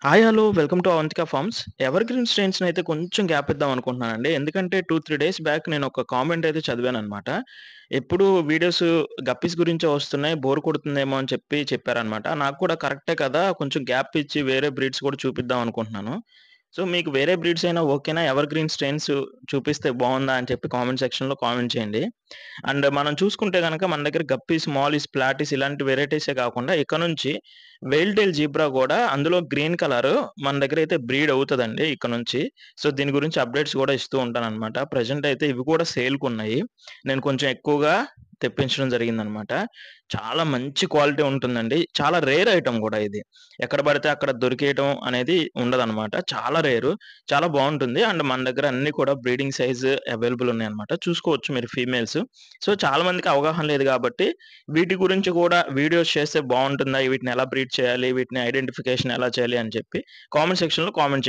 Hi. Hello. Welcome to Avantika farms. Ever green స్ట్రెయిన్స్‌నయితే కొంచెం gap ఇద్దాం అనుకుంటున్నానండి. ఎందుకంటే 2, 3 డేస్ బ్యాక్ నేనొక కామెంట్ అయితే చదివాననమాట. ఎప్పుడు వీడియోస్ గప్పీస్ గురించే వస్తున్నాయి. బోర్ కొడుతుందేమో అని చెప్పారనమాట. నాకు కూడా కరెక్టే కదా! కొంచెం గ్యాప్ ఇచ్చి వేరే బ్రీడ్స్ కూడా చూపిద్దాం అనుకుంటున్నాను. సో, మీకు వేరే బ్రీడ్స్ అయినా ఓకేనా? ఎవర్ గ్రీన్ స్ట్రెయిన్స్ చూపిస్తే బావుందా అని చెప్పి కామెంట్ సెక్షన్‌లో కామెంట్ చేయండి. అండ్ మనం చూసుకుంటే గనక మన దగ్గర గప్పీస్, మాలీస్, ప్లాటీస్ ఇలాంటి వెరైటీసే కాకుండా ఇక నుంచి వెయిల్ టైల్ జీబ్రా గూడా అందులో గ్రీన్ కలరు మన దగ్గరైతే బ్రీడ్ అవుతదండి ఇక నుంచి. సో, దీని గురించి అప్‌డేట్స్ గూడా ఇస్తూ ఉంటాననమాట. ప్రెజెంట్ అయితే ఇవి కూడా సేల్‌కున్నాయి. నేను కొంచెం ఎక్కువగా తెప్పించడం జరిగిందనమాట. చాలా మంచి క్వాలిటీ ఉంటుందండి. చాలా రేర్ ఐటెమ్ గూడా ఇది. ఎక్కడ పడితే అక్కడ దొరికేయటం అనేది ఉండదనమాట. చాలా రేరు. చాలా బావుంటుంది. అండ్ మన దగ్గర అన్నీ కూడా బ్రీడింగ్ సైజ్ అవైలబుల్ ఉన్నాయన్నమాట. చూసుకోవచ్చు మీరు ఫీమేల్స్. సో, చాలా మందికి అవగాహన లేదు గాబట్టి, వీటి గురించి కూడా వీడియోస్ చేస్తే బావుంటుందా? వీటిని ఎలా బ్రీడ్ చేయాలి? వీటిని ఐడెంటిఫికేషన్ ఎలా చేయాలి? అని చెప్పి కామెంట్ సెక్షన్‌లో కామెంట్ చేయండి.